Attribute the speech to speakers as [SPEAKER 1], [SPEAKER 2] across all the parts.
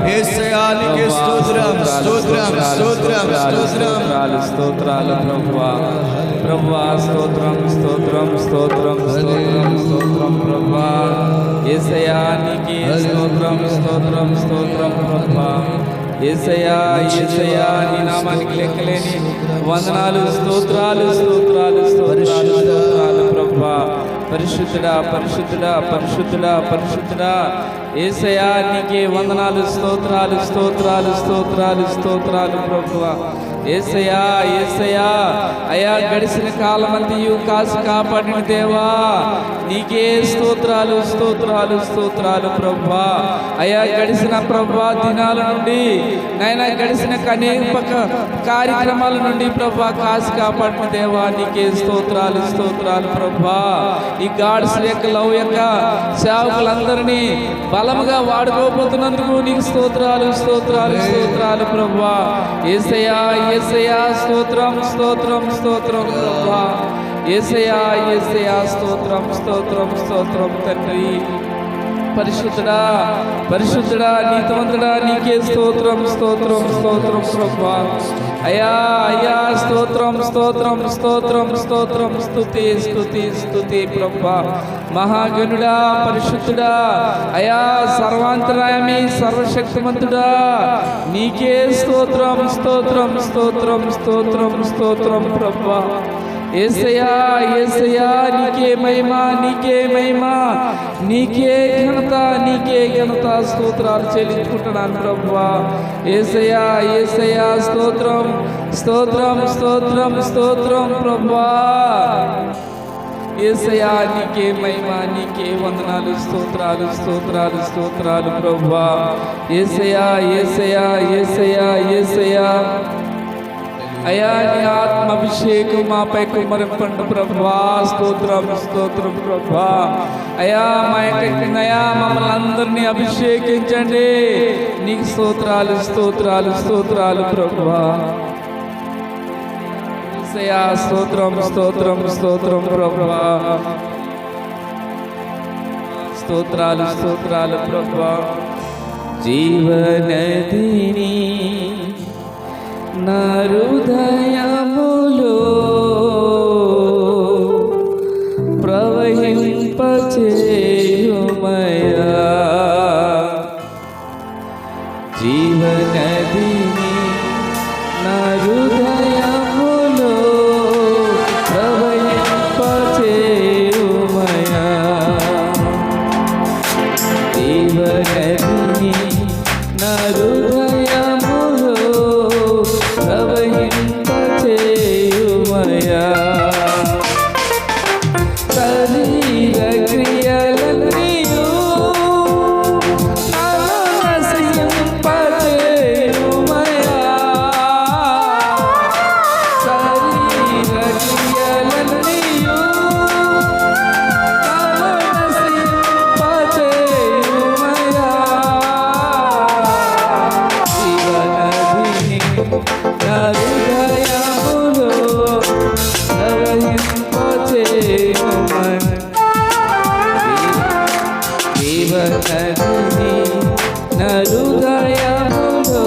[SPEAKER 1] యేసయ్యానికి స్తోత్రం స్తోత్రం స్తోత్రం స్తోత్రం
[SPEAKER 2] స్తోత్రాలు ప్రభువా ప్రభువా స్తోత్రం స్తోత్రం స్తోత్రం స్తోత్రం స్తోత్రం ప్రభువా యేసయ్యానికి స్తోత్రం స్తోత్రం స్తోత్రం ప్రభువా యేసయ్యా యేసయ్యా నీ నామానికి లెక్కలేని వందనాలు స్తోత్రాలు స్తోత్రాలు స్తోత్రాలు స్తోత్రాలు ప్రభువా పరిశుద్ధుడా పరిశుద్ధుడా పరిశుద్ధుడా పరిశుద్ధుడా యేసయ్యా నీకే వందనాలు స్తోత్రాలు స్తోత్రాలు స్తోత్రాలు స్తోత్రాలు ప్రభువా యేసయ్యా యేసయ్యా అయా గడిచిన కాలమంతయు కాసి కాపాడిన దేవా నీకే స్తోత్రాలు స్తోత్రాలు స్తోత్రాలు ప్రభువా అయా గడిచిన ప్రభువా దినాల నుండి నైనా గడిచిన అనేక కార్యక్రమాల నుండి ప్రభువా కాసి కాపాడిన దేవా నీకే స్తోత్రాలు స్తోత్రాలు ప్రభువా ఈ గాడ్స్ యొక్క లవ్ యొక్క సేవకులందరినీ బలముగా వాడుకోబోతున్నందుకు నీకు స్తోత్రాలు స్తోత్రాలు స్తోత్రాలు ప్రభువా యేసయ్యా యేసయ్యా స్తోత్రం స్తోత్రం స్తోత్రం ప్రభువా యేసయ్యా యేసయ్యా స్తోత్రం స్తోత్రం స్తోత్రం తండ్రి పరిశుద్ధుడా పరిశుద్ధుడా నీతిమంతుడా నీకే స్తోత్రం స్తోత్రం స్తోత్రం ప్రభువా అయ్యా అయ్యా స్తోత్రం స్తోత్రం స్తోత్రం స్తోత్రం స్తుతి స్తుతి స్తుతి ప్రభువా మహాగణుడా పరిశుద్ధుడా అయ్యా సర్వాంతరాయమి సర్వశక్తిమంతుడా నీకే స్తోత్రం స్తోత్రం స్తోత్రం స్తోత్రం స్తోత్రం ప్రభువా యేసయ్యా యేసయ్యా నీకే మహిమా నీకే మహిమా నీకే ఘనత స్తోత్రాలు చెల్లించుకుంటున్నాను ప్రభువా యేసయ్యా యేసయ్యా స్తోత్రం స్తోత్రం స్తోత్రం స్తోత్రం ప్రభువా యేసయ్యా నీకే మహిమా నీకే వందనాలు స్తోత్రాలు స్తోత్రాలు స్తోత్రాలు ప్రభువా యేసయ్యా యేసయ్యా యేసయ్యా యేసయ్యా అయా నీ ఆత్మాభిషేకం మాపై కుమ్మరింపండి ప్రభువా స్తోత్రం స్తోత్రం ప్రభువా అయా మా అయా మమ్మల్ని అందరినీ అభిషేకించండి నీకు స్తోత్రాలు స్తోత్రాలు స్తోత్రాలు ప్రభువా యేసయ్యా స్తోత్రం స్తోత్రం స్తోత్రం ప్రభువా స్తోత్రాలు స్తోత్రాలు ప్రభువా జీవనదిని నా హృదయములో ప్రవహింపచేయుమయా జీవనదిని నా హృదయములో ప్రవహింపచేయుమయా జీవనదిని నా హృదయములో ప్రవహింపచేయుమయా శరీర క్రియలన్నీయు నన్ను నశింపచేయుమయా శరీర క్రియలన్నీయు నన్ను నశింపచేయుమయా జీవనదిని నా హృదయములో ప్రవహింపచేయుమయా జీవనదిని నా హృదయములో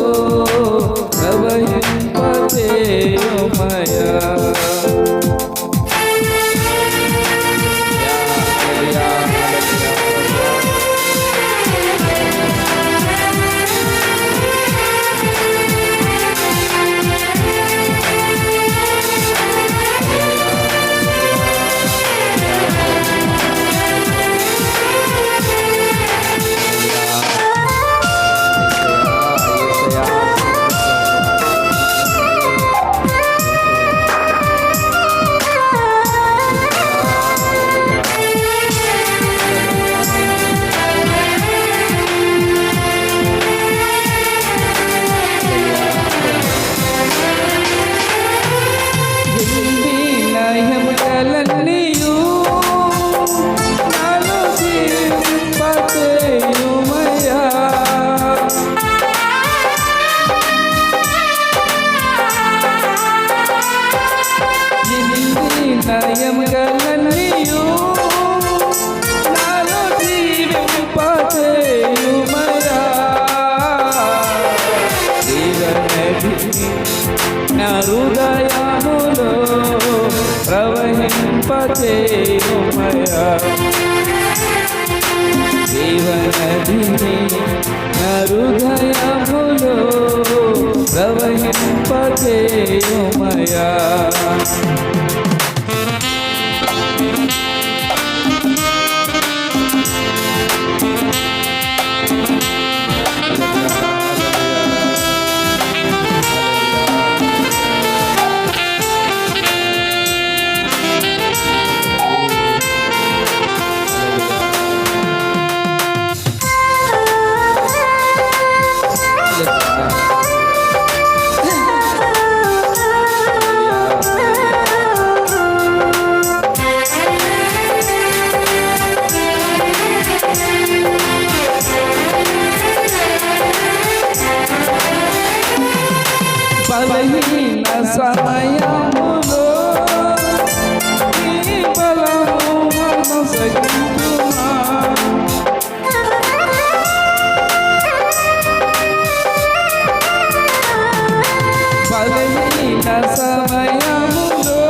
[SPEAKER 2] ప్రవహింపచేయుమయా జీవనదిని నా హృదయములో ప్రవహింపచేయుమయా. బలహీన సమయములో నీ బలము మనసగించుమా. బలహీన సమయములో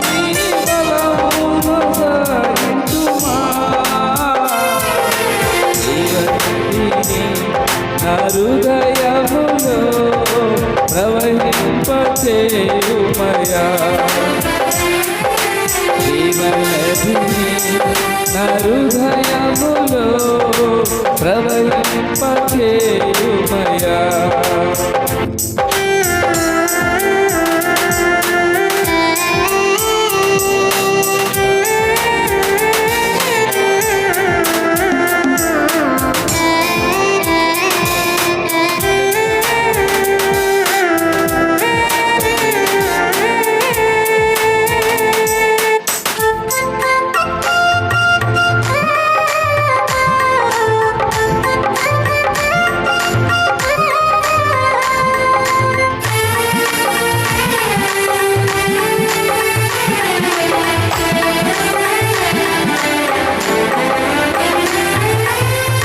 [SPEAKER 2] నీ బలము మనసగించుమా. నా హృదయములో ప్రవహింపచేయుమయా. జీవనదిని నా హృదయములో ప్రవహింపచేయుమయా.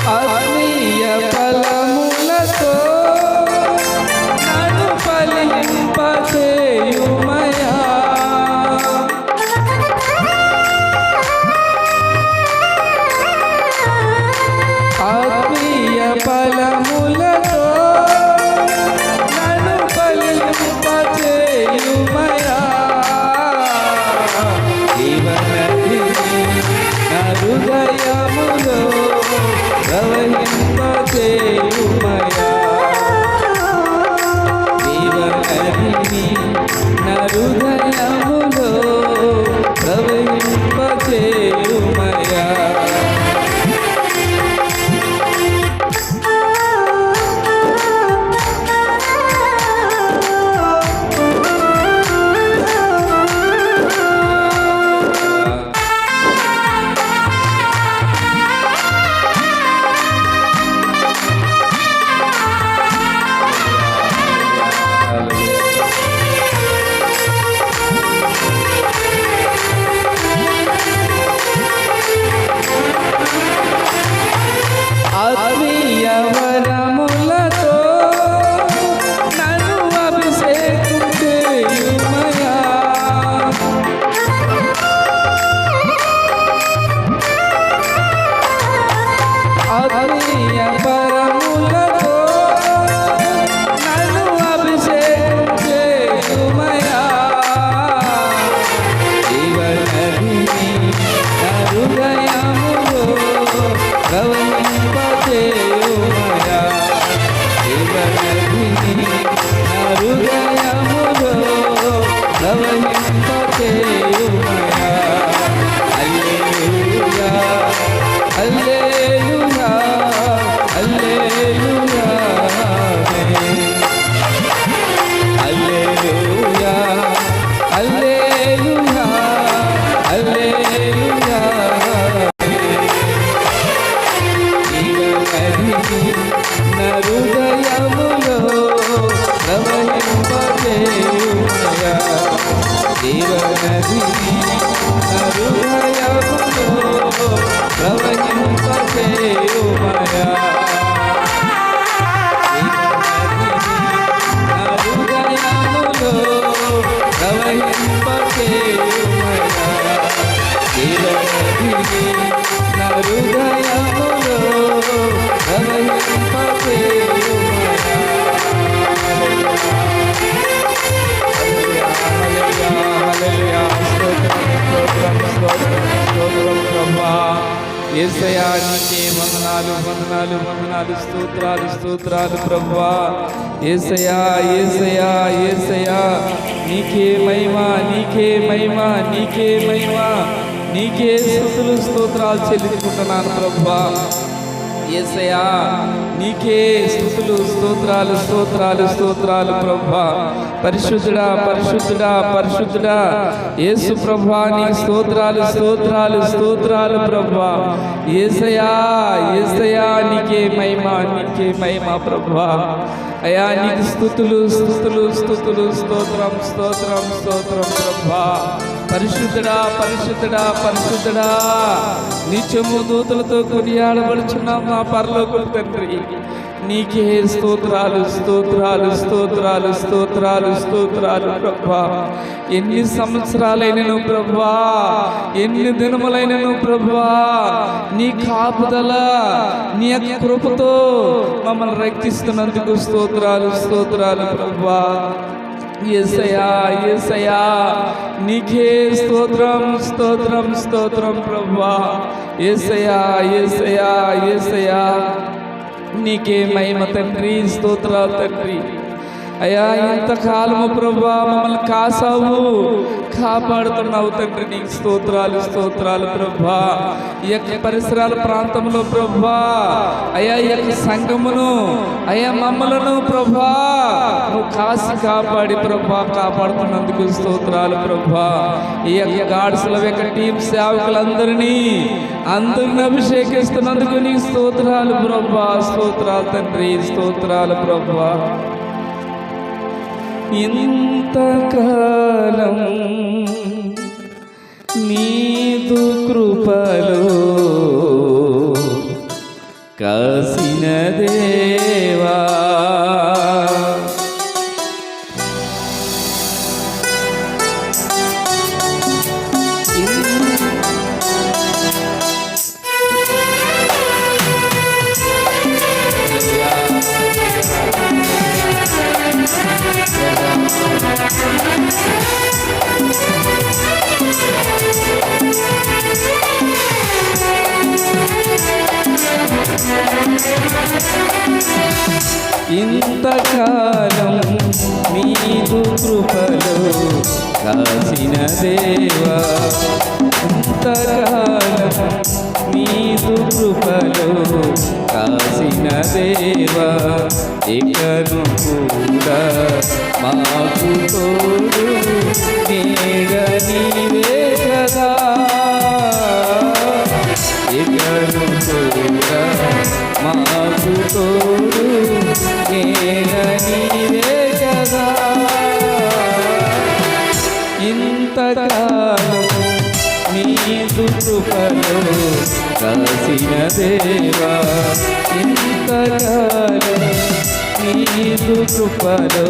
[SPEAKER 2] ఆత్మీయ ఫలములతో నన్ను ఫలింపచేయుమయా. ఆత్మీయ ఫలములతో నన్ను ఫలింపచేయుమయా. జీవనదిని నా హృదయములో ప్రవహింపచేయుమయా. జీవనదిని నా హృదయములో ప్రవహింపచేయుమయా. ఆత్మీయ వరములతో నన్ను అభిషేకం చేయుమయా. ఆత్మీయ వరములతో నన్ను అభిషేకం చేయుమయా. జీవనదిని నా హృదయములో ప్రవహింపచేయుమయా. జీవనదిని నా హృదయములో ప్రవహింపచేయుమయా. హల్లెలూయా హల్లెలూయా హల్లెలూయా హల్లెలూయా హల్లెలూయా హల్లెలూయా. నా హృదయములో ప్రవహింపచేయుమయా. జీవనదిని నా హృదయములో ప్రవహింపచేయుమయా. జీవనదిని నా హృదయములో ప్రవహింపచేయుమయా. జీవ యేసయ్యా నీకే వందనాలు వందనాలు వందనాలు స్తోత్రాలు స్తోత్రాలు ప్రభువా. యేసయ్యా యేసయ్యా యేసయ్యా నీకే మహిమ నీకే మహిమ నీకే మహిమ నీకే స్తుతులు స్తోత్రాలు చెల్లించుకుంటున్నాను ప్రభువా. యేసయ్యా నీకే స్తుతులు స్తోత్రాలు స్తోత్రాలు స్తోత్రాలు ప్రభువా. పరిశుద్ధుడా పరిశుద్ధుడా పరిశుద్ధుడా యేసు ప్రభువా నీకు స్తోత్రాలు స్తోత్రాలు స్తోత్రాలు ప్రభువా. యేసయ్యా యేసయ్యా నీకే మహిమ నీకే మహిమ ప్రభువా. అయ్యా నీకు స్తుతులు స్తుతులు స్తుతులు స్తోత్రం స్తోత్రం స్తోత్రం ప్రభువా. పరిశుద్ధుడా పరిశుద్ధుడా పరిశుద్ధుడా నిత్యము దూతలతో కొనియాడబడుచున్నాం మా పరలోకపు తండ్రి. నీకే స్తోత్రాలు స్తోత్రాలు స్తోత్రాలు స్తోత్రాలు స్తోత్రాలు ప్రభువా. ఎన్ని సంవత్సరాలైనను ప్రభువా, ఎన్ని దినములైనను ప్రభువా, నీ కాపుదల నీ యొక్క కృపతో మమ్మల్ని రక్షిస్తున్నందుకు స్తోత్రాలు స్తోత్రాలు ప్రభువా. యేసయ్యా యేసయ్యా నీకే స్తోత్రం స్తోత్రం స్తోత్రం ప్రభువా. యేసయ్యా యేసయ్యా యేసయ్యా నీకే మహిమ తండ్రి స్తోత్రాలు తండ్రి. అయ్యా ఇంతకాలము ప్రభువా మమ్మల్ని కాసావు కాపాడుతున్నావు తండ్రి. నీకు స్తోత్రాలు స్తోత్రాలు ప్రభువా. ఈ యొక్క పరిసరాల ప్రాంతంలో ప్రభువా అయ్యా ఈ యొక్క సంఘమును అయ్యా మమ్మలను ప్రభువా నువ్వు కాసి కాపాడి ప్రభువా కాపాడుతున్నందుకు స్తోత్రాలు ప్రభువా. ఈ యొక్క గాడ్సుల యొక్క టీం సేవకులందరినీ అందరిని అభిషేకిస్తున్నందుకు నీకు స్తోత్రాలు ప్రభువా. స్తోత్రాలు తండ్రి స్తోత్రాలు ప్రభువా. ఇంతకాలం నీదు కృపలో కాసిన దేవా ఇంతకాలం నీదు కృపలో కాసిన దేవా. ఇంతకాలం నీదు కృపలో కాసిన దేవా. ఇకను కూడా మాకు తోడు నీడ నీవే కదా. ఇకను కూడా మాకు తోడు నీడ నీవే కదా. ఇంతకాలం నీదు కృపలో కాసిన దేవా. ఇంతకాలం నీదు కృపలో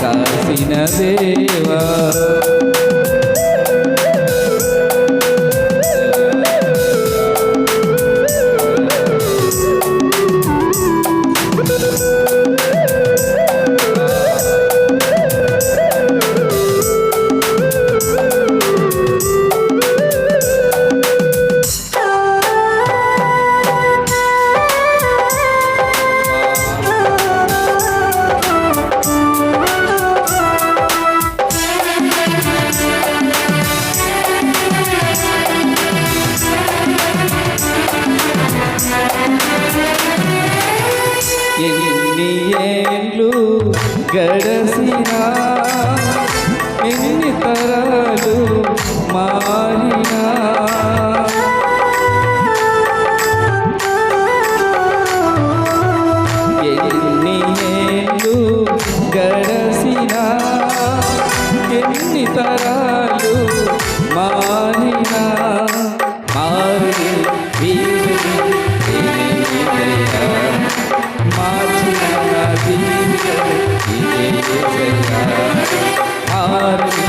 [SPEAKER 2] కాసిన దేవా. ఎన్ని ఏళ్ళు గడసినా ఎన్ని తరాలు మారినా ఎన్ని ఏళ్ళు గడసినా ఎన్ని తరాలు మారినా మారి వీరిని మార్చిన జీవితం ఇదే యేసయ్యా. మారని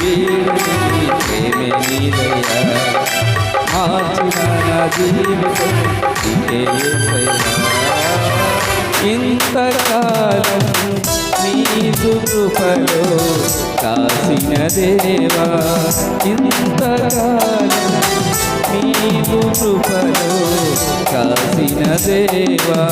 [SPEAKER 2] వీరిని ప్రేమే నీదయ్యా. మార్చిన జీవితం ఇదే యేసయ్యా. ఇంతకాలం నీదు కృపలో కాసిన దేవా. ఇంతకాలం నీదు కృపలో దేవా.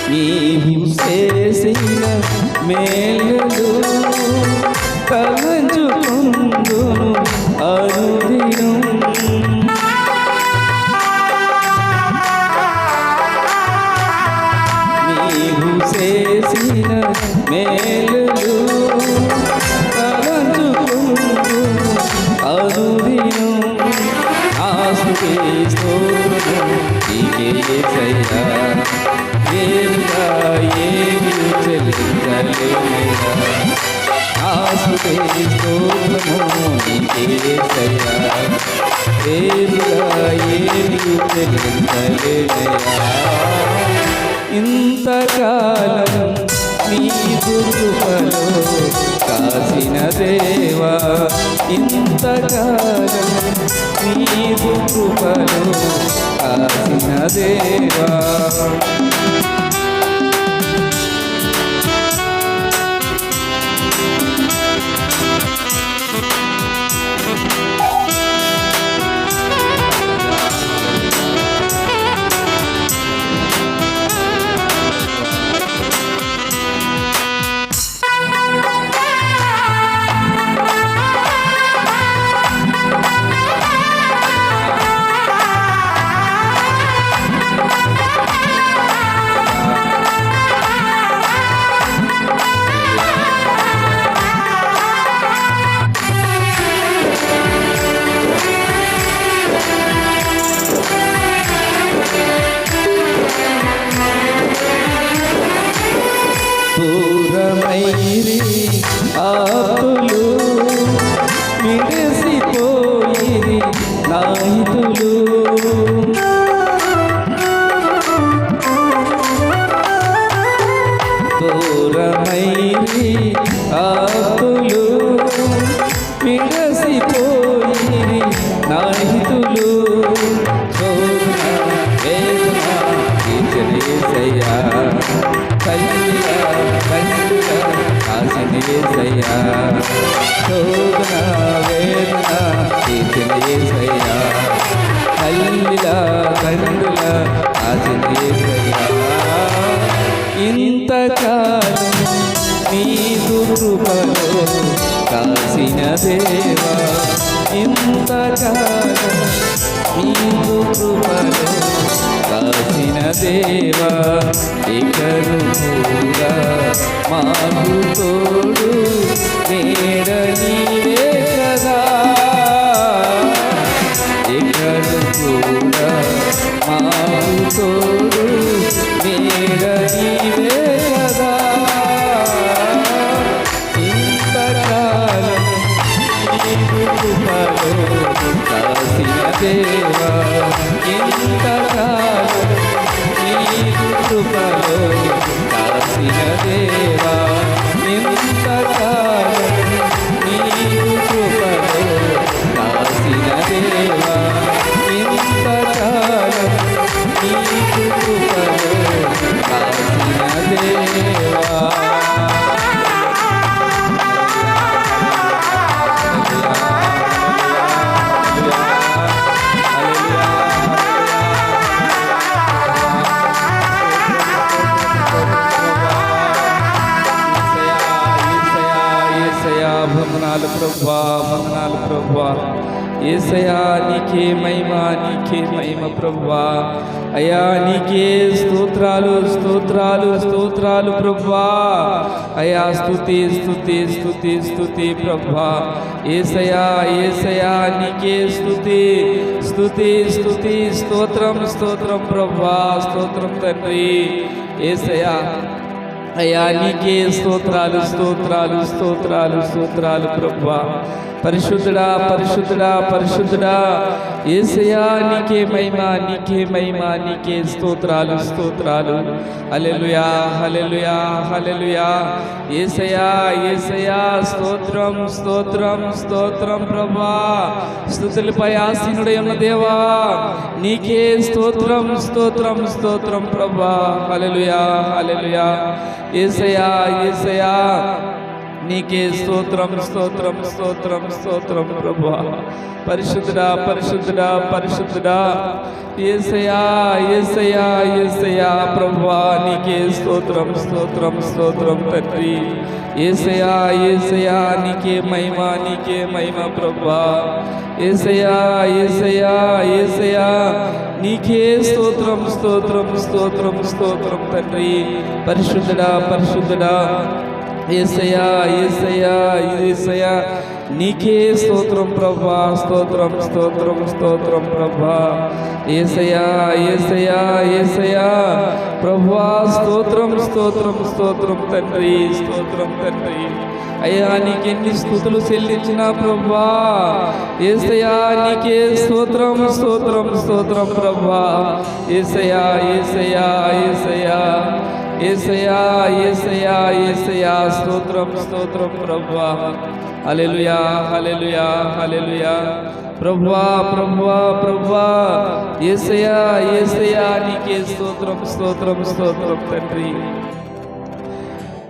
[SPEAKER 2] నీవు చేసిన మేలులు తలంచుకుందును అనుదినం. నీవు చేసిన మేలులు తలంచుకుందును అనుదినం. ఆస్తుతి స్తోత్రము నీకే యేసయ్యా. ఏమిగా ఏమి చెల్లించలేదా. ఆస్తుతి స్తోత్రము నీకే యేసయ్యా. ఏమిగా ఏమి చెల్లించలేదా. ఇంతకాలం నీ కృపలో కాసిన దేవా. ఇంతకాలం నీ కృపలో కాసిన దేవా. దూరమైరి ఆపులు విడిసిపోయిరి నాహితులు. దూరమైరి ఆపులు విడిసిపోయిరి నాహితులు. శోధన వేదన యేసయ్యా. కల్లిలా కల్లిలా కాసిన యేసయ్యా. శోధన వేదన తీర్చిన యేసయ్యా. కల్లిలా కల్లిలా కాసిన యేసయ్యా. ఇంతకాలం నీ కృపలో కాసిన దేవా. ఇంతకాలం నీ కృపలో కాసిన దేవా. ఇకను కూడా మాకు తోడు నీడ నీవే కదా. ఇకను కూడా మాకు తోడు నీడ నీవే కదా. ఇంతకాలం నీ కృపలో కాసిన దేవా. ఇంతకాలం నీ కృపలో కాసిన దేవా. ఇంతకాలం నీ కృపలో కాసిన దేవా. ఇంతకాలం నీ కృపలో కాసిన దేవా. వందనాలు ప్రభువా. వందనాలు ప్రభువా. యేసయ్యా నీకే మహిమ, నీకే మహిమ ప్రభువా. అయ్యా నీకే స్తోత్రాలు స్తోత్రాలు స్తోత్రాలు ప్రభువా. అయ్యా స్తుతి స్తుతి స్తుతి స్తుతి ప్రభువా. యేసయ్యా యేసయ్యా నీకే స్తుతి స్తుతి స్తుతి స్తోత్రం స్తోత్రం ప్రభువా. స్తోత్రం తండ్రి. యేసయ్యా అయ్యా నీకే స్తోత్రాలు స్తోత్రాలు స్తోత్రాలు స్తోత్రాలు ప్రభువా. పరిశుద్ధుడా పరిశుద్ధుడా పరిశుద్ధుడా యేసయ్యా నీకే మహిమ నీకే మహిమ నీకే స్తోత్రాలు స్తోత్రాలు. హల్లెలూయా హల్లెలూయా హల్లెలూయా. యేసయ్యా యేసయ్యా స్తోత్రం స్తోత్రం స్తోత్రం ప్రభువా. స్తుతులపై ఆసీనుడై ఉన్న దేవా నీకే స్తోత్రం స్తోత్రం స్తోత్రం ప్రభువా. హల్లెలూయా హల్లెలూయా. యేసయ్యా యేసయ్యా నీకే స్తోత్రం స్తోత్రం స్తోత్రం స్తోత్రం ప్రభువా. పరిశుద్ధుడా పరిశుద్ధుడా పరిశుద్ధుడా యేసయ్యా యేసయ్యా యేసయ్యా ప్రభువా నీకే స్తోత్రం స్తోత్రం స్తోత్రం తండ్రి. యేసయ్యా యేసయ్యా నీకే మహిమ నీకే మహిమ ప్రభువా. యేసయ్యా యేసయ్యా యేసయ్యా నీకే స్తోత్రం స్తోత్రం స్తోత్రం స్తోత్రం తండ్రి. పరిశుద్ధుడా పరిశుద్ధుడా యేసయ్యా యేసయ్యా యేసయ్యా నీకే స్తోత్రం ప్రభువా. స్తోత్రం స్తోత్రం స్తోత్రం ప్రభువా. యేసయ్యా యేసయ్యా యేసయ్యా ప్రభువా స్తోత్రం స్తోత్రం స్తోత్రం తండ్రి స్తోత్రం తండ్రి. అయ్యా నీకెన్ని స్తుతులు చెల్లించిన ప్రభువా. యేసయ్యా నీకే స్తోత్రం స్తోత్రం స్తోత్రం ప్రభువా. యేసయ్యా యేసయ్యా యేసయ్యా యేసయ్యా యేసయ్యా యేసయ్యా స్తోత్రం స్తోత్రం ప్రభువా. హల్లెలూయా హల్లెలూయా హల్లెలూయా. ప్రభువా ప్రభువా ప్రభువా యేసయ్యా యేసయ్యా నీకే స్తోత్రం స్తోత్రం స్తోత్రం తండ్రి.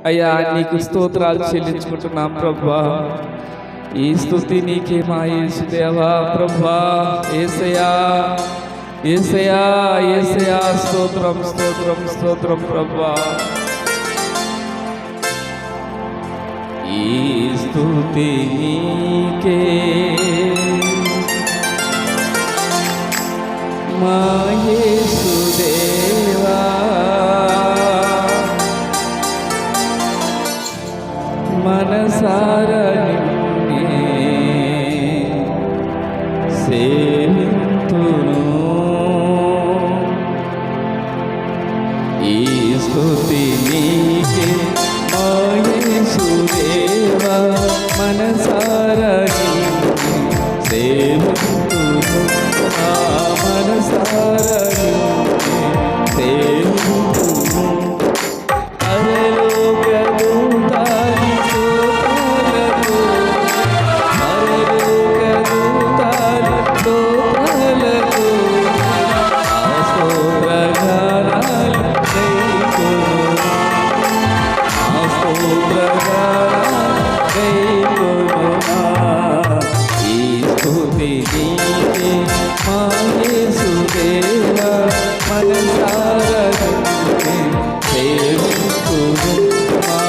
[SPEAKER 2] అయ్యా నీకు స్తోత్రాలు చెల్లించుకుంటున్నాం ప్రభువా. ఈ స్తుతి నీకే మా యేసుదేవా ప్రభువా. యేసయ్యా యేసయ్యా యేసయ్యా స్తోత్రం స్తోత్రం స్తోత్రం ప్రభువా. ఈ స్తుతి నీకే మా యేసుదేవా. మనసారా నిన్నే సేవింతును. ఈ స్తుతి నీకే మా యేసుదేవా. మనసారా నిన్నే సేవింతును. మనసారా నిన్నే సేవింతును. పరలోకదూతాని స్తోత్రాలతో పరలోకదూతాని స్తోత్రాలతో ఆ స్తోత్రగానాలు గైకొనుమా. ఆ స్తోత్రగానాలు గైకొనుమా. ఈ స్తుతి నీకే మా యేసుదేవా. మనసారా నిన్నే సేవింతును. మా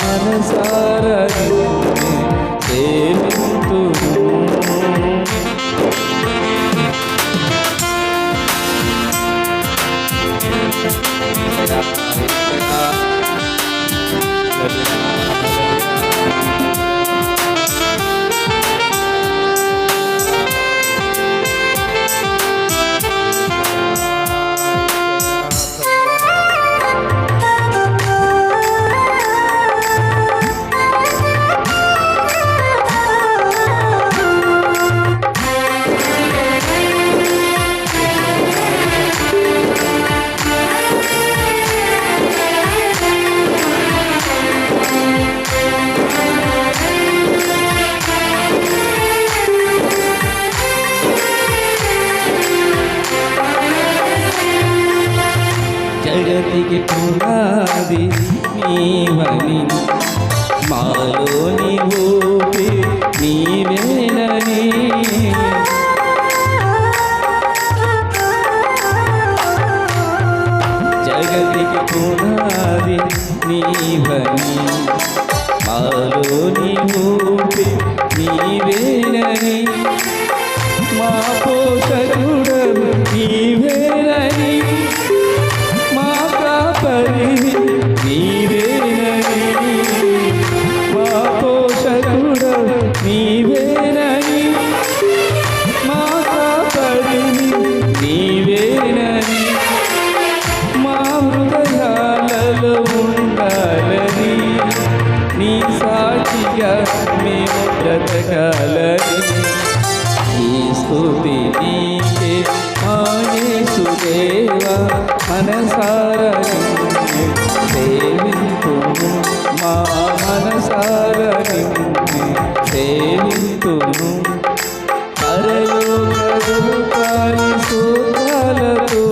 [SPEAKER 2] మనసారా నిన్నే సేవింతును. జగతికి పునాది నీవని మాలోని ఊపి నీవేనని. జగతికి పునాది నీవని మాలోని ఊపి నీవేనని. మా పోషకుడవు నీవేనని. మా కాపరి నీవేనని. మా పోషకుడవు నీవేనని. మా కాపరి నీవేనని. మా హృదయాలలో ఉండాలి సాక్షిగా మేము బ్రతకాలని ఈ స్తుతి నీకే మా యేసుదేవా మనసారా నిన్ను సేవింతుము మా మనసారా నిన్ను సేవింతుము పరలోక దూతాలి స్తోత్రాలతో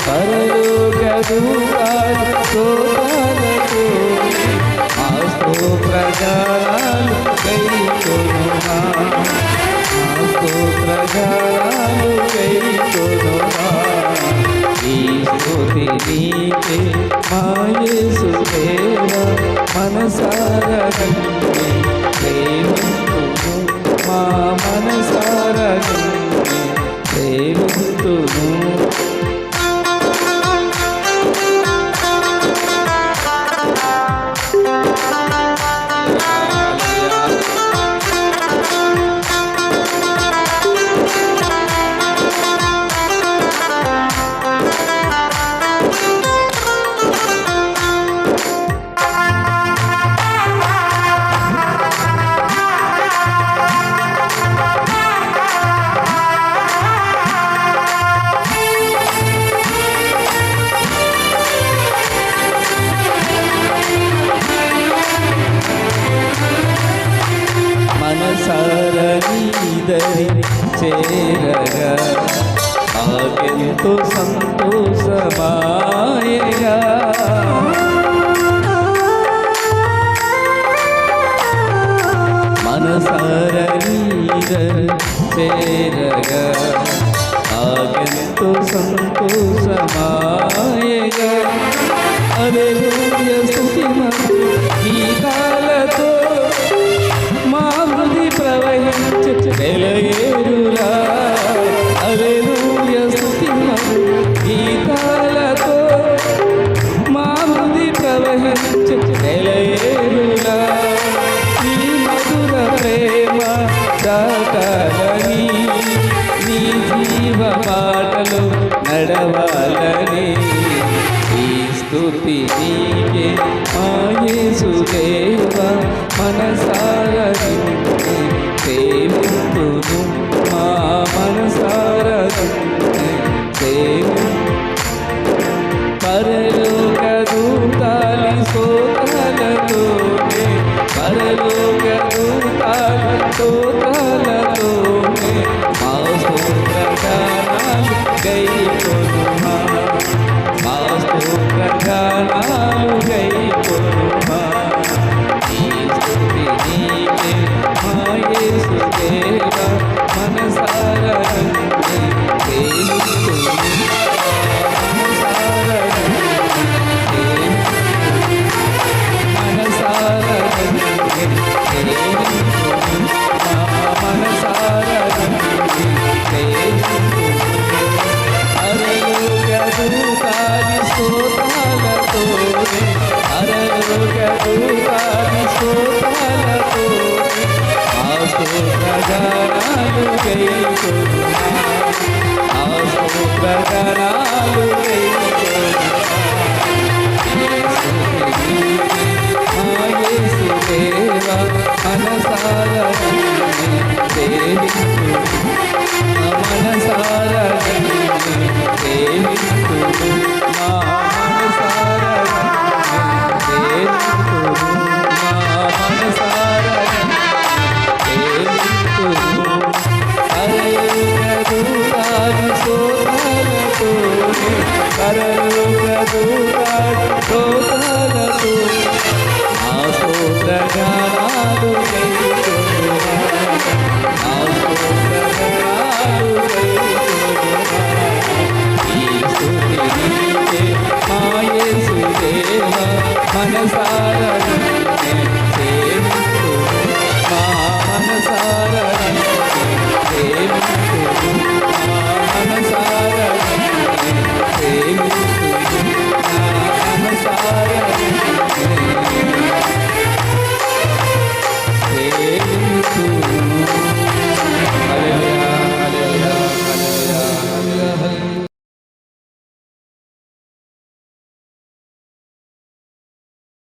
[SPEAKER 2] పరలోక దూతాలి స్తోత్రాలతో ఆ స్తోత్రగానాలు గైకొనుమా ఆ స్తోత్రగానాలు గైకొనుమా ఈ స్తుతి నీకే మా యేసుదేవా మనసారా నిన్ను ప్రేమింతుము మా మనసారా నిన్ను ప్రేమింతుము మనసారనీదరి చేరగా ఆకెంతో సంతోషమాయగా మనసారనీదరి చేరగా ఆకెంతో సంతోషమాయగా హల్లెలూయా స్తుతిమతు గీతాలతో మా హృది ప్రవహించు వెలయేరులా హల్లెలూయా స్తుతిమతు గీతాలతో మా హృది ప్రవహించు వెలయేరులా నీ మధుర ప్రేమ దాటాలని నీ జీవ మాటలు నడవాలని ఈ స్తుతి నీకే మా యేసుదేవా మనసారా నిన్ను సేవింతుము మా మనసారా నిన్ను సేవింతుము పరలోక దూతాలి స్తోత్రాలతోనే పరలోక దూతాలి స్తోత్రాలతోనే మా స్తోత్రగానాలు గైకొనుమా మా స్తోత్రగానాలు గైకొనుమా ఈ స్తుతి నీకే మా యేసుదేవా మనసారా నిన్ను సేవింతుము మనసారా అరలోక దూతాలి స్తోత్రాలతోనే అరలోక దూతాలి స్తోత్రాలతోనే ఆ స్తోత్రగానాలు గైకొనుమా ఆ స్తోత్రగానాలు గైకొనుమా